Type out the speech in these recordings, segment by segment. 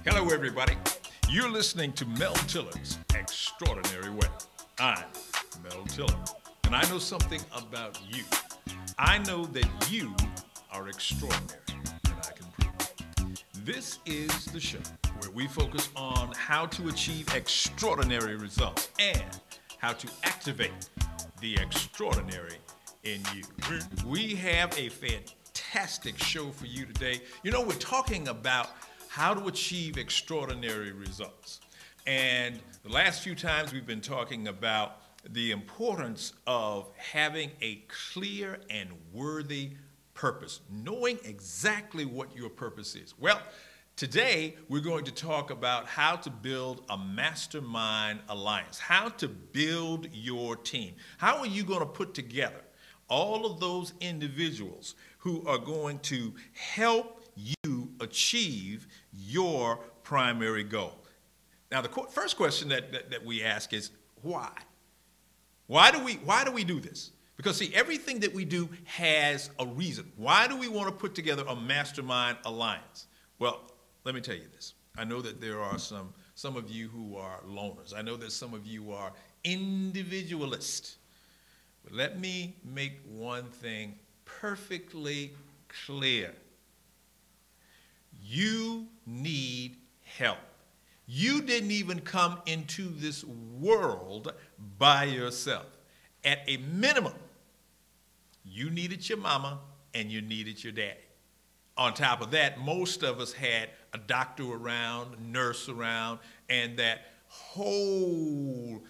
Hello, everybody. You're listening to Mel Tiller's Extraordinary Way. I'm Mel Tiller, and I know something about you. I know that you are extraordinary, and I can prove it. This is the show where we focus on how to achieve extraordinary results and how to activate the extraordinary in you. We have a fantastic show for you today. You know, we're talking about how to achieve extraordinary results. And the last few times we've been talking about the importance of having a clear and worthy purpose, knowing exactly what your purpose is. Well, today we're going to talk about how to build a mastermind alliance, how to build your team. How are you going to put together all of those individuals who are going to help you achieve your primary goal? Now, the first question that we ask is why? Why do we do this? Because see, everything that we do has a reason. Why do we want to put together a mastermind alliance? Well, let me tell you this. I know that there are some of you who are loners. I know that some of you are individualists. But let me make one thing perfectly clear. You need help. You didn't even come into this world by yourself. At a minimum, you needed your mama and you needed your daddy. On top of that, most of us had a doctor around, a nurse around, and that whole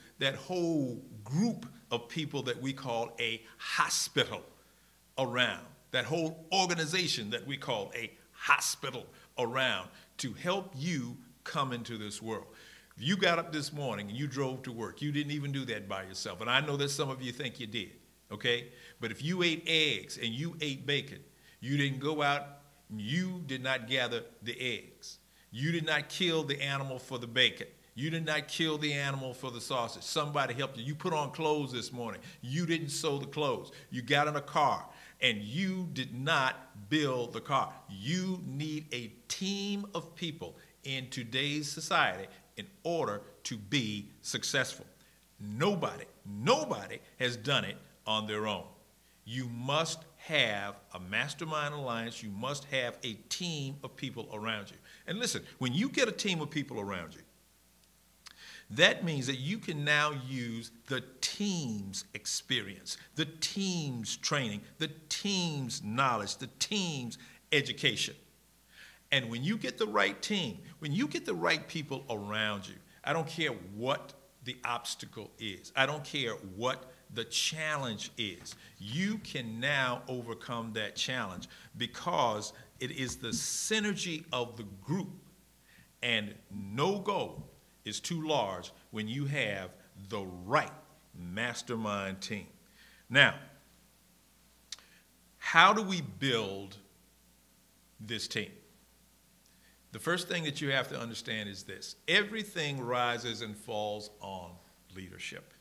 group of people that we call a hospital around, that whole organization that we call a hospital around to help you come into this world. If you got up this morning and you drove to work, you didn't even do that by yourself. And I know that some of you think you did, okay? But if you ate eggs and you ate bacon, you didn't go out and you did not gather the eggs. You did not kill the animal for the bacon. You did not kill the animal for the sausage. Somebody helped you. You put on clothes this morning. You didn't sew the clothes. You got in a car and you did not build the car. You need a team of people in today's society in order to be successful. Nobody has done it on their own. You must have a mastermind alliance. You must have a team of people around you. And listen, when you get a team of people around you, that means that you can now use the team's experience, the team's training, the team's knowledge, the team's education. And when you get the right team, when you get the right people around you, I don't care what the obstacle is. I don't care what the challenge is. You can now overcome that challenge because it is the synergy of the group, and no goal is too large when you have the right mastermind team. Now, how do we build this team? The first thing that you have to understand is this. Everything rises and falls on leadership.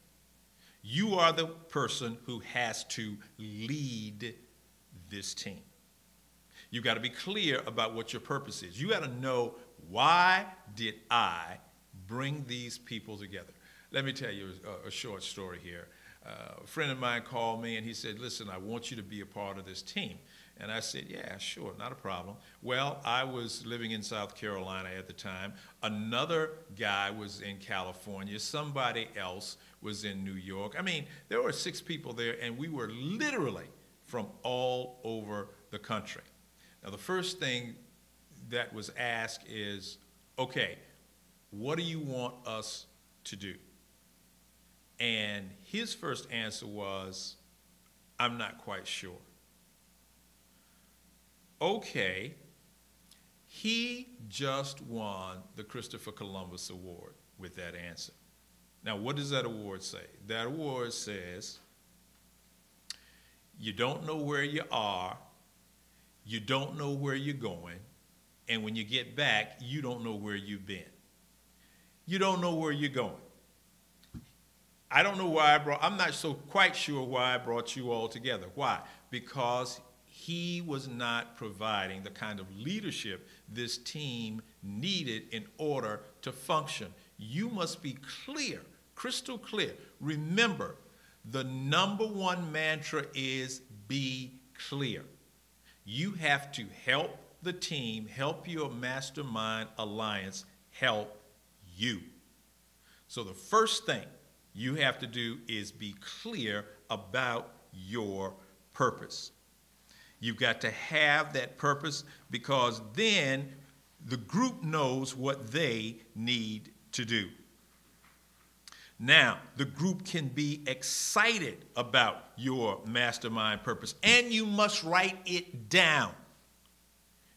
You are the person who has to lead this team. You've got to be clear about what your purpose is. You got to know, why did I bring these people together? Let me tell you a short story here. A friend of mine called me and he said, listen, I want you to be a part of this team. And I said, yeah, sure, not a problem. Well, I was living in South Carolina at the time. Another guy was in California. Somebody else was in New York. I mean, there were 6 people there, and we were literally from all over the country. Now, the first thing that was asked is, okay, what do you want us to do? And his first answer was, I'm not quite sure. Okay, he just won the Christopher Columbus Award with that answer. Now, what does that award say? That award says, you don't know where you are, you don't know where you're going, and when you get back, you don't know where you've been. You don't know where you're going. I'm not so quite sure why I brought you all together. Why? Because he was not providing the kind of leadership this team needed in order to function. You must be clear, crystal clear. Remember, the number one mantra is be clear. You have to help the team, help your mastermind alliance, help you. So the first thing you have to do is be clear about your purpose. You've got to have that purpose, because then the group knows what they need to do. Now, the group can be excited about your mastermind purpose, and you must write it down.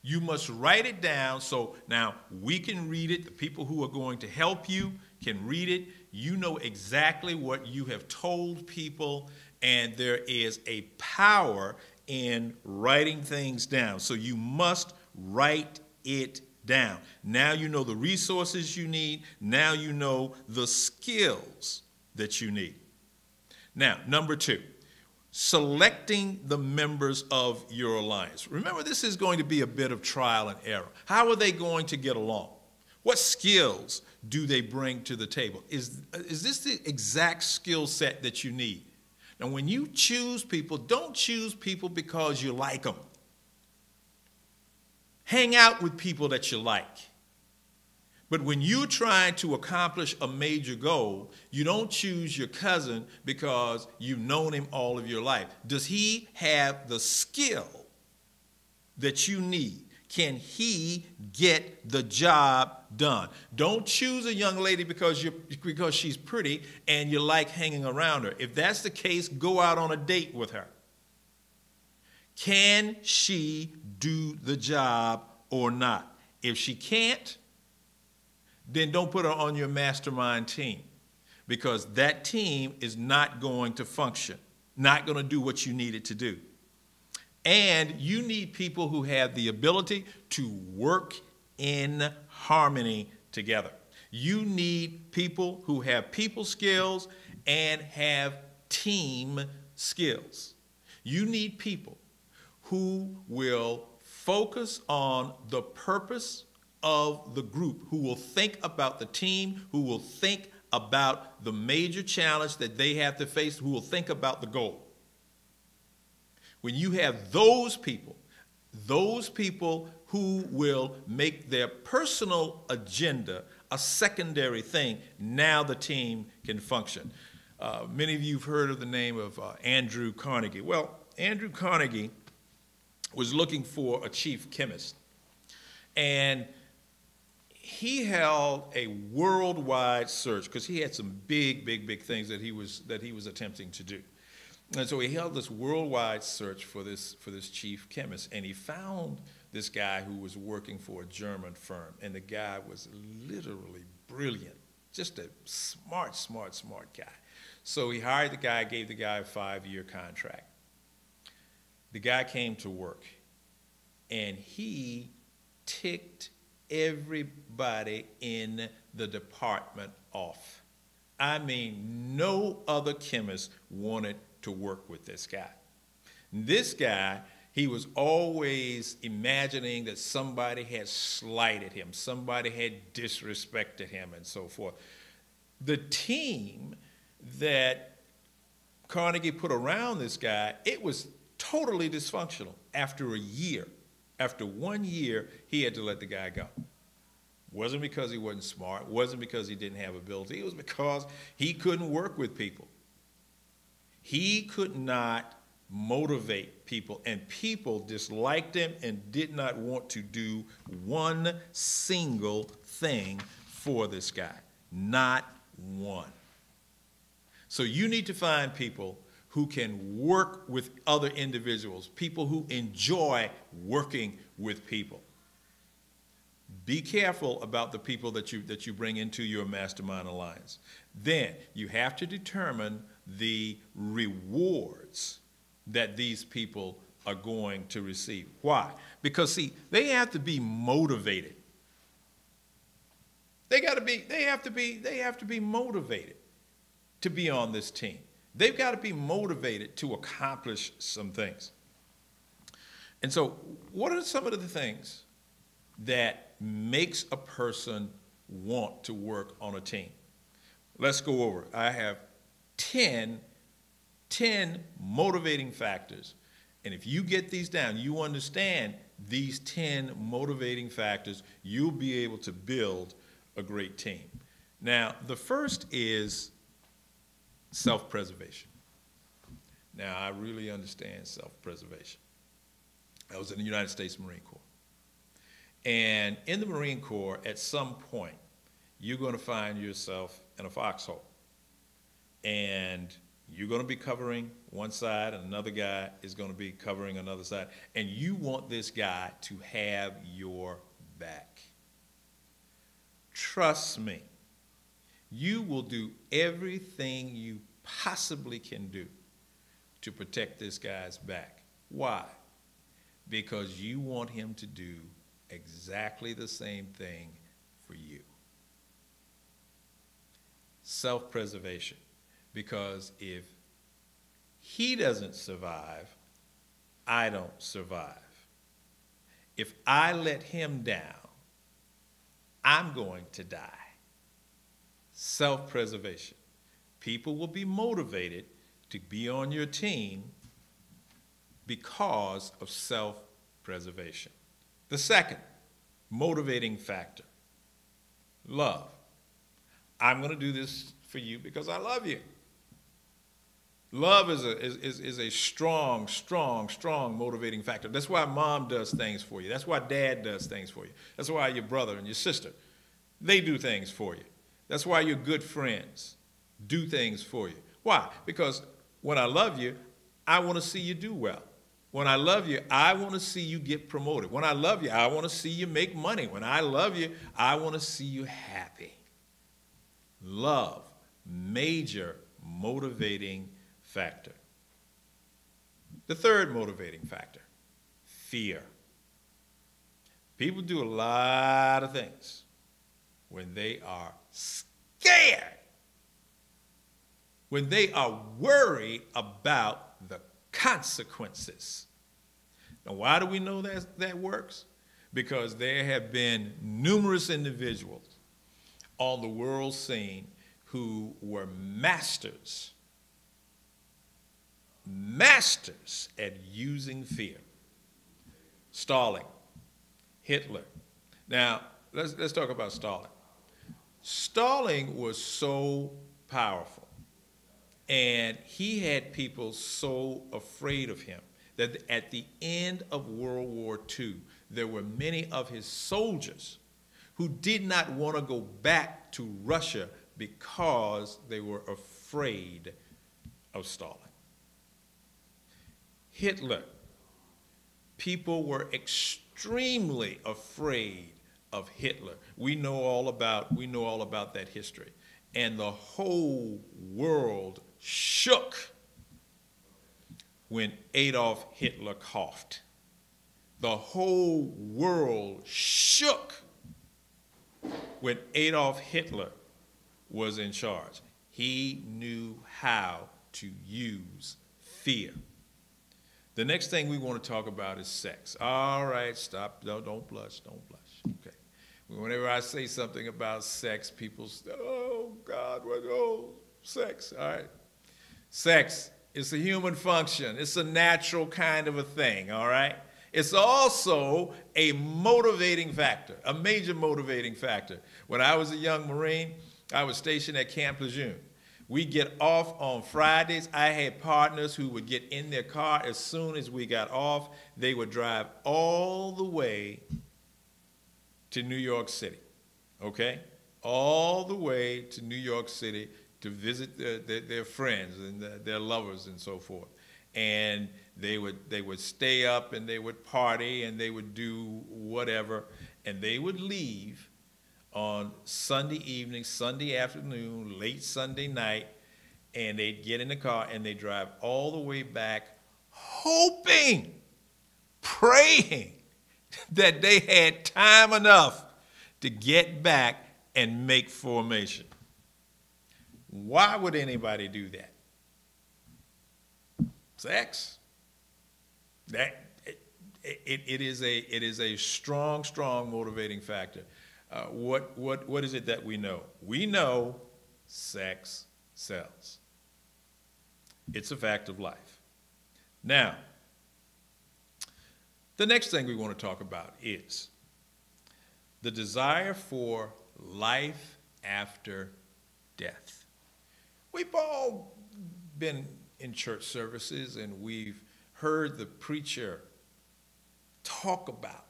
You must write it down so now we can read it. The people who are going to help you can read it. You know exactly what you have told people, and there is a power in writing things down. So you must write it down. Now you know the resources you need. Now you know the skills that you need. Now, number two, selecting the members of your alliance. Remember, this is going to be a bit of trial and error. How are they going to get along? What skills do they bring to the table? Is this the exact skill set that you need? Now, when you choose people, don't choose people because you like them. Hang out with people that you like. But when you're trying to accomplish a major goal, you don't choose your cousin because you've known him all of your life. Does he have the skill that you need? Can he get the job done? Don't choose a young lady because she's pretty and you like hanging around her. If that's the case, go out on a date with her. Can she do the job or not? If she can't, then don't put her on your mastermind team, because that team is not going to function, not going to do what you need it to do. And you need people who have the ability to work in harmony together. You need people who have people skills and have team skills. You need people who will focus on the purpose of the group, who will think about the team, who will think about the major challenge that they have to face, who will think about the goal. When you have those people who will make their personal agenda a secondary thing, now the team can function. Many of you have heard of the name of Andrew Carnegie. Well, Andrew Carnegie was looking for a chief chemist, and he held a worldwide search because he had some big things that he was attempting to do. And so he held this worldwide search for this chief chemist, and he found this guy who was working for a German firm, and the guy was literally brilliant, just a smart guy. So he hired the guy, gave the guy a 5-year contract. The guy came to work, and he ticked everybody in the department off. I mean, no other chemist wanted to work with this guy. This guy, he was always imagining that somebody had slighted him, somebody had disrespected him, and so forth. The team that Carnegie put around this guy, it was totally dysfunctional. After a year, after 1 year, he had to let the guy go. Wasn't because he wasn't smart, wasn't because he didn't have ability, it was because he couldn't work with people. He could not motivate people, and people disliked him and did not want to do one single thing for this guy. Not one. So you need to find people who can work with other individuals, people who enjoy working with people. Be careful about the people that you bring into your mastermind alliance. Then you have to determine the rewards that these people are going to receive. Why? Because see, they have to be motivated. They have to be motivated to be on this team. They've got to be motivated to accomplish some things. And so what are some of the things that makes a person want to work on a team? Let's go over it. I have 10 motivating factors. And if you get these down, you understand these 10 motivating factors, you'll be able to build a great team. Now, the first is self-preservation. Now, I really understand self-preservation. I was in the United States Marine Corps. And in the Marine Corps, at some point, you're going to find yourself in a foxhole. And you're going to be covering one side, and another guy is going to be covering another side. And you want this guy to have your back. Trust me, you will do everything you possibly can do to protect this guy's back. Why? Because you want him to do exactly the same thing for you. Self-preservation. Because if he doesn't survive, I don't survive. If I let him down, I'm going to die. Self-preservation. People will be motivated to be on your team because of self-preservation. The second motivating factor, love. I'm going to do this for you because I love you. Love is a strong motivating factor. That's why mom does things for you. That's why dad does things for you. That's why your brother and your sister, they do things for you. That's why your good friends do things for you. Why? Because when I love you, I want to see you do well. When I love you, I want to see you get promoted. When I love you, I want to see you make money. When I love you, I want to see you happy. Love, major motivating factor. The third motivating factor, fear. People do a lot of things when they are scared, when they are worried about the consequences. Now, why do we know that works? Because there have been numerous individuals on the world scene who were masters at using fear. Stalin, Hitler. Now, let's talk about Stalin. Stalin was so powerful, and he had people so afraid of him that at the end of World War II, there were many of his soldiers who did not want to go back to Russia because they were afraid of Stalin. Hitler, people were extremely afraid of Hitler. We know all about that history. And the whole world shook when Adolf Hitler coughed. The whole world shook when Adolf Hitler was in charge. He knew how to use fear. The next thing we want to talk about is sex. All right, stop. No, don't blush. Don't blush. Okay. Whenever I say something about sex, people say, oh, God, sex. All right. Sex is a human function. It's a natural kind of a thing, all right? It's also a motivating factor, a major motivating factor. When I was a young Marine, I was stationed at Camp Lejeune. We get off on Fridays. I had partners who would get in their car as soon as we got off. They would drive all the way to New York City, okay? All the way to New York City to visit their friends and their lovers and so forth. And they would stay up and they would party and they would do whatever. And they would leave on Sunday evening, Sunday afternoon, late Sunday night, and they'd get in the car and they'd drive all the way back, hoping, praying that they had time enough to get back and make formation. Why would anybody do that? Sex. it is a strong, strong motivating factor. What is it that we know? We know sex sells. It's a fact of life. Now, the next thing we want to talk about is the desire for life after death. We've all been in church services and we've heard the preacher talk about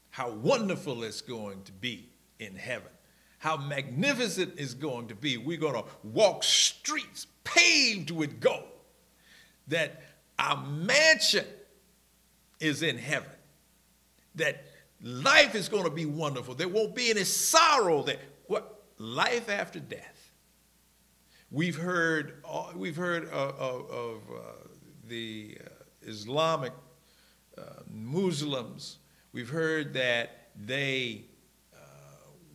how wonderful it's going to be in heaven, how magnificent it's going to be. We're going to walk streets paved with gold, that our mansion is in heaven, that life is going to be wonderful. There won't be any sorrow there. What? Life after death. We've heard of the Islamic Muslims. We've heard that they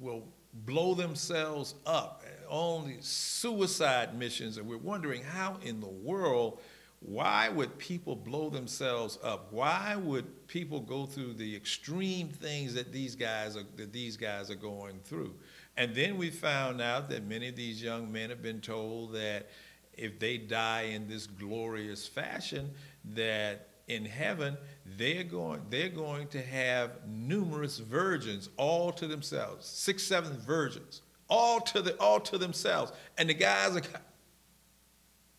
will blow themselves up on these suicide missions, and we're wondering how in the world, why would people blow themselves up? Why would people go through the extreme things that these guys are going through? And then we found out that many of these young men have been told that if they die in this glorious fashion, that in heaven they're going to have numerous virgins all to themselves, 6, 7 virgins, all to themselves, and the guys are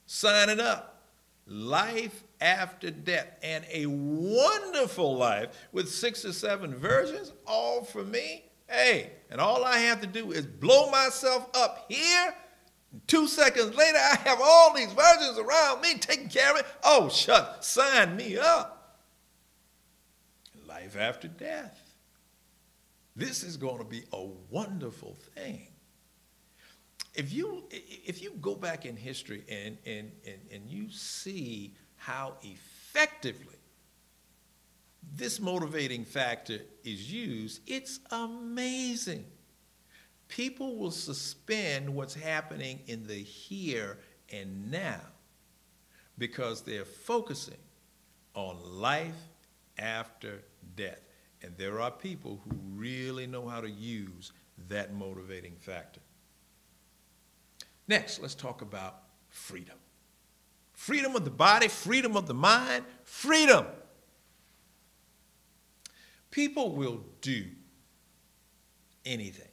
signing up. Life after death, and a wonderful life with 6 or 7 virgins, all for me. Hey, and all I have to do is blow myself up here. 2 seconds later, I have all these virgins around me taking care of it. Oh, sign me up. Life after death. This is going to be a wonderful thing. If you go back in history and you see how effectively this motivating factor is used, it's amazing. People will suspend what's happening in the here and now because they're focusing on life after death. And there are people who really know how to use that motivating factor. Next, let's talk about freedom. Freedom of the body, freedom of the mind, freedom. People will do anything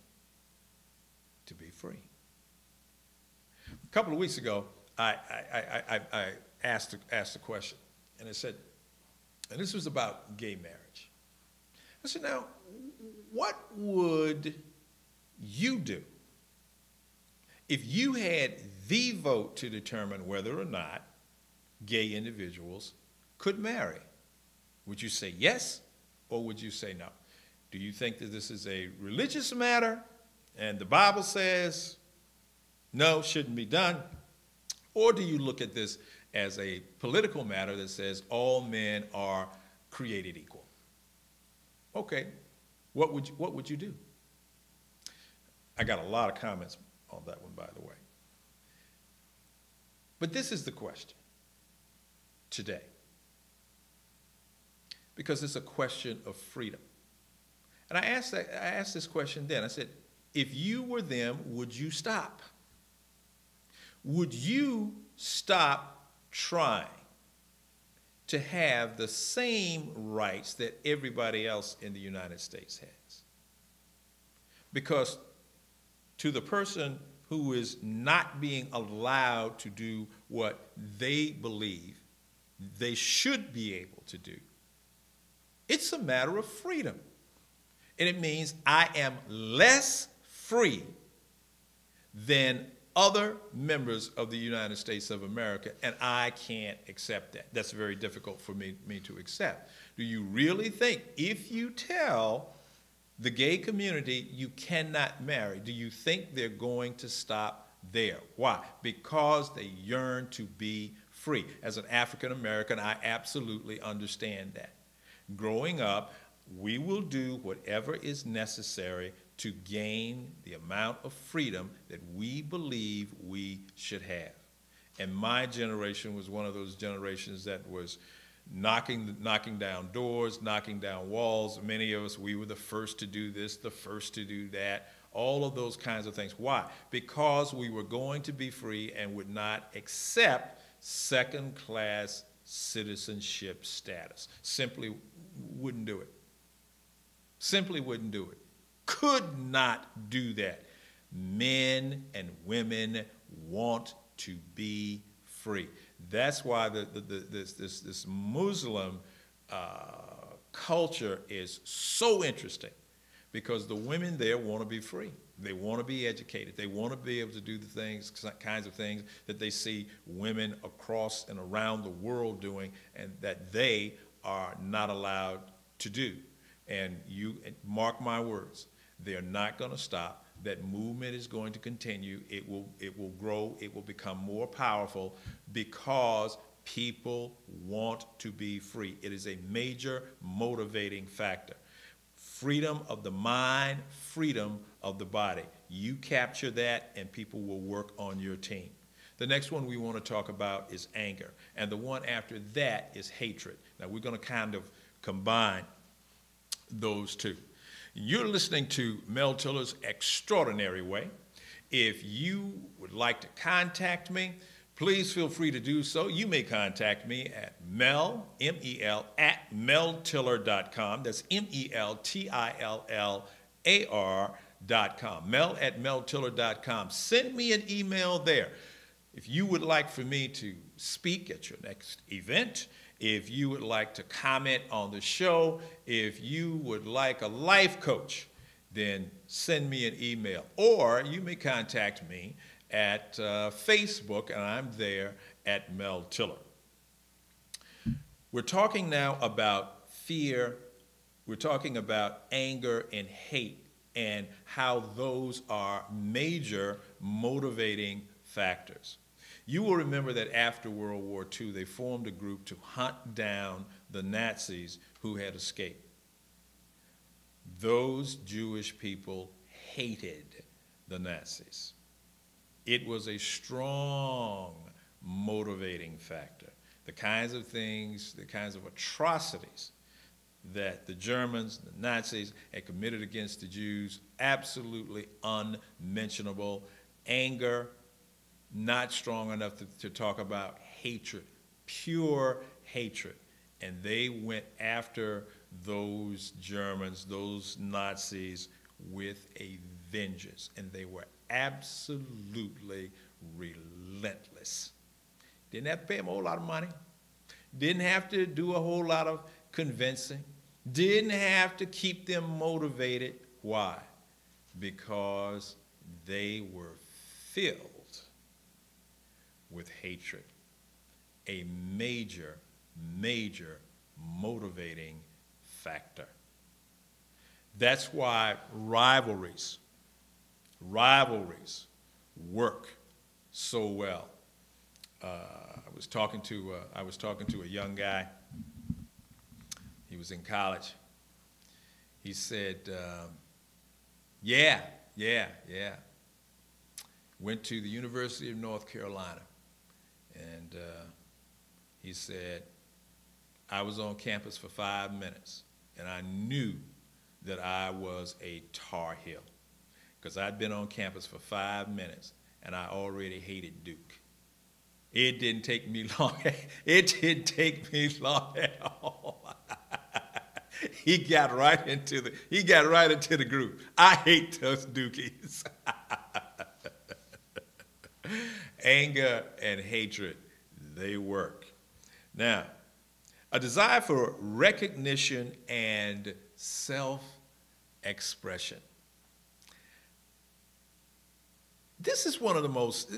to be free. A couple of weeks ago, I asked a question, and it said, and this was about gay marriage. I said, now, what would you do if you had the vote to determine whether or not gay individuals could marry? Would you say yes, or would you say no? Do you think that this is a religious matter and the Bible says no, shouldn't be done? Or do you look at this as a political matter that says all men are created equal? Okay, what would you do? I got a lot of comments on that one, by the way. But this is the question today, because it's a question of freedom. And I asked this question then. I said, if you were them, would you stop? Would you stop trying to have the same rights that everybody else in the United States has? Because to the person who is not being allowed to do what they believe they should be able to do, it's a matter of freedom. And it means I am less free than other members of the United States of America, and I can't accept that. That's very difficult for me to accept. Do you really think if you tell the gay community you cannot marry, do you think they're going to stop there? Why? Because they yearn to be free. As an African American, I absolutely understand that. Growing up, we will do whatever is necessary to gain the amount of freedom that we believe we should have. And my generation was one of those generations that was knocking down doors, knocking down walls. Many of us, we were the first to do this, the first to do that, all of those kinds of things. Why? Because we were going to be free and would not accept second-class citizenship status. Simply wouldn't do it. Simply wouldn't do it. Could not do that. Men and women want to be free. That's why this Muslim culture is so interesting, because the women there want to be free. They want to be educated. They want to be able to do the kinds of things that they see women across and around the world doing, and that they are not allowed to do. And you mark my words, they're not going to stop. That movement is going to continue. It will grow. It will become more powerful because people want to be free. It is a major motivating factor. Freedom of the mind, freedom of the body. You capture that and people will work on your team. The next one we want to talk about is anger. And the one after that is hatred. Now we're going to kind of combine those two. You're listening to Mel Tiller's Extraordinary Way. If you would like to contact me, please feel free to do so. You may contact me at Mel, M-E-L, at meltiller.com. That's MELTILLAR.com. Mel at meltiller.com. Send me an email there. If you would like for me to speak at your next event, if you would like to comment on the show, if you would like a life coach, then send me an email. Or you may contact me at Facebook, and I'm there at Mel Tiller. We're talking now about fear. We're talking about anger and hate and how those are major motivating factors. You will remember that after World War II, they formed a group to hunt down the Nazis who had escaped. Those Jewish people hated the Nazis. It was a strong motivating factor. The kinds of things, the kinds of atrocities that the Germans, the Nazis, had committed against the Jews, absolutely unmentionable. Anger, not strong enough to talk about. Hatred, pure hatred. And they went after those Germans, those Nazis, with a vengeance. And they were absolutely relentless. Didn't have to pay them a whole lot of money. Didn't have to do a whole lot of convincing. Didn't have to keep them motivated. Why? Because they were filled with hatred. A major, major motivating factor. That's why rivalries work so well. I was talking to a young guy. He was in college. He said, yeah. Went to the University of North Carolina. And he said, I was on campus for 5 minutes, and I knew that I was a Tar Heel, because I'd been on campus for 5 minutes, and I already hated Duke. It didn't take me long. It didn't take me long at all. He got right into the group. I hate those Dukies. Anger and hatred, they work. Now, a desire for recognition and self-expression. This is one of the most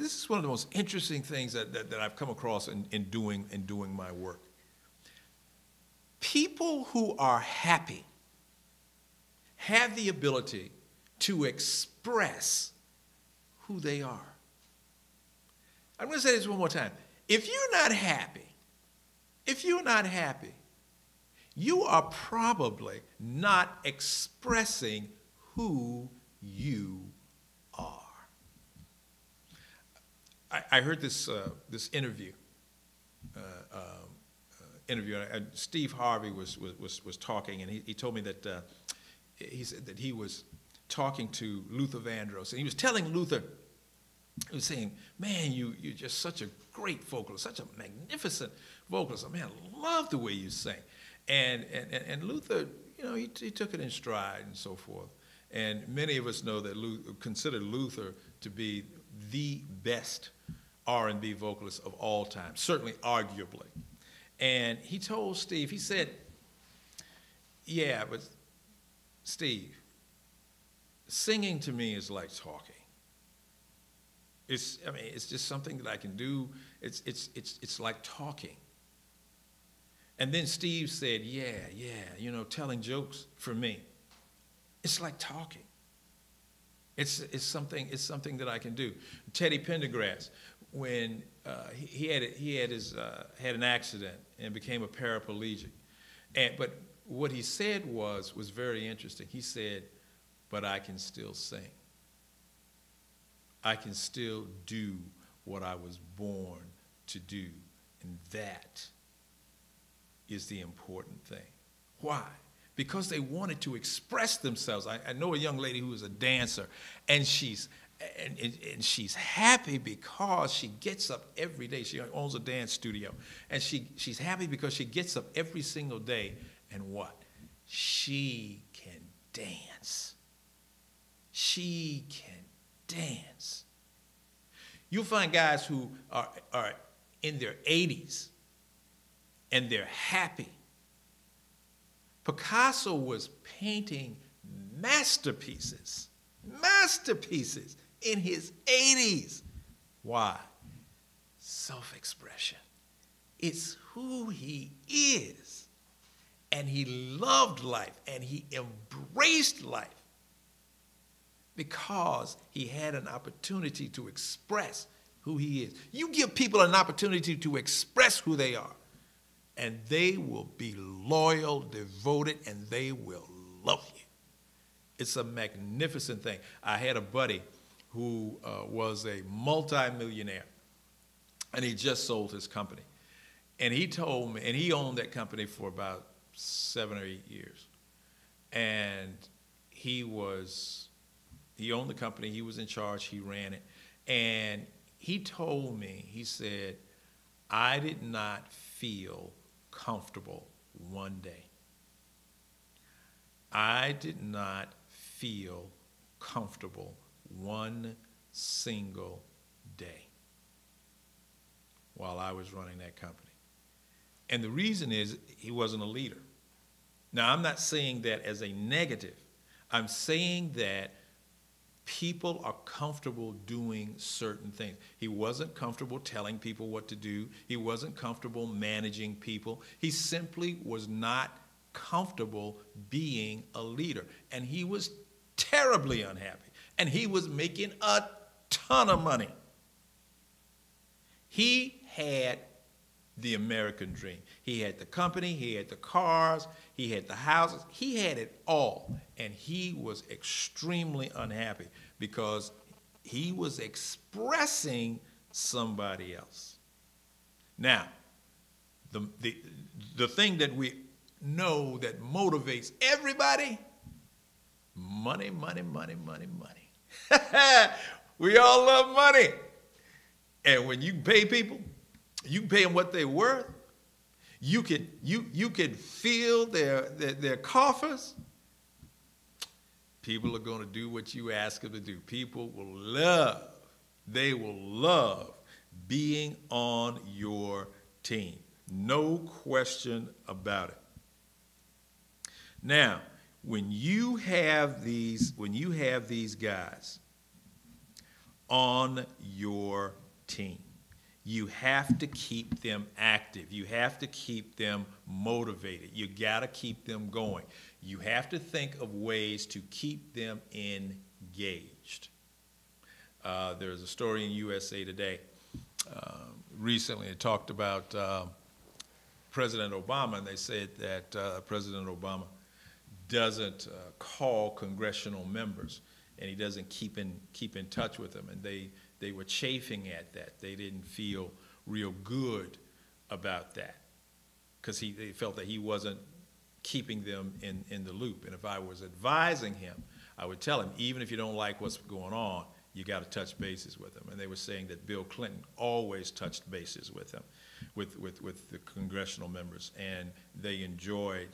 interesting things that I've come across in doing my work. People who are happy have the ability to express who they are. I'm going to say this one more time. If you're not happy, you are probably not expressing who you are. I heard this interview interview, and Steve Harvey was talking, and he told me that he said that he was talking to Luther Vandross, and he was telling Luther, he was saying, man, you're just such a great vocalist, such a magnificent vocalist. Man, I love the way you sing. And Luther, you know, he took it in stride and so forth. And many of us know that consider Luther to be the best R&B vocalist of all time, certainly arguably. And he told Steve, he said, yeah, but Steve, singing to me is like talking. I mean, it's just something that I can do. It's like talking. And then Steve said, yeah, you know, telling jokes for me, it's like talking. It's something that I can do. Teddy Pendergrass, when he had an accident and became a paraplegic, but what he said was very interesting. He said, but I can still sing. I can still do what I was born to do, and that is the important thing. Why? Because they wanted to express themselves. I know a young lady who is a dancer, and she's happy because she gets up every day. She owns a dance studio, and she's happy because she gets up every single day, and what? She can dance. She can dance. You'll find guys who are in their 80s and they're happy. Picasso was painting masterpieces in his 80s. Why? Self-expression. It's who he is. And he loved life and he embraced life because he had an opportunity to express who he is. You give people an opportunity to express who they are, and they will be loyal, devoted, and they will love you. It's a magnificent thing. I had a buddy who was a multimillionaire, and he just sold his company. And he told me, and he owned that company for about 7 or 8 years. And he owned the company, he was in charge, he ran it. And he told me, he said, I did not feel comfortable one day. I did not feel comfortable one single day while I was running that company. And the reason is he wasn't a leader. Now, I'm not saying that as a negative. I'm saying that people are comfortable doing certain things. He wasn't comfortable telling people what to do. He wasn't comfortable managing people. He simply was not comfortable being a leader. And he was terribly unhappy. And he was making a ton of money. He had the American dream. He had the company, he had the cars, he had the houses, he had it all. And he was extremely unhappy because he was expressing somebody else. Now, the thing that we know that motivates everybody, money, money, money, money, money. We all love money. And when you pay people, you pay them what they're worth. You can fill their coffers. People are going to do what you ask them to do. People will love, they will love being on your team. No question about it. Now, when you have these guys on your team, you have to keep them active. You have to keep them motivated. You got to keep them going. You have to think of ways to keep them engaged. There's a story in USA Today recently. It talked about President Obama, and they said that President Obama doesn't call congressional members, and he doesn't keep in touch with them, and they were chafing at that. They didn't feel real good about that. because they felt that he wasn't keeping them in the loop. And if I was advising him, I would tell him, even if you don't like what's going on, you got to touch bases with him. And they were saying that Bill Clinton always touched bases with him, with the congressional members, and they enjoyed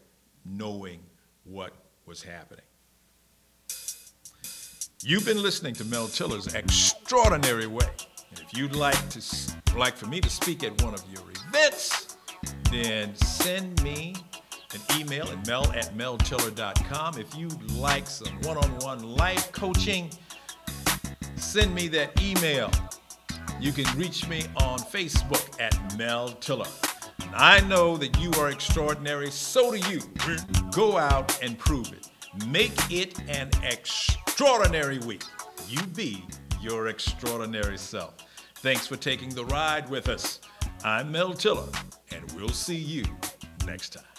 knowing what was happening. You've been listening to Mel Tiller's Extraordinary Way. And if you'd like for me to speak at one of your events, then send me an email at mel@meltiller.com. If you'd like some one-on-one life coaching, send me that email. You can reach me on Facebook at Mel Tiller. And I know that you are extraordinary, so do you. Go out and prove it. Make it an extraordinary week. You be your extraordinary self. Thanks for taking the ride with us. I'm Mel Tiller, and we'll see you next time.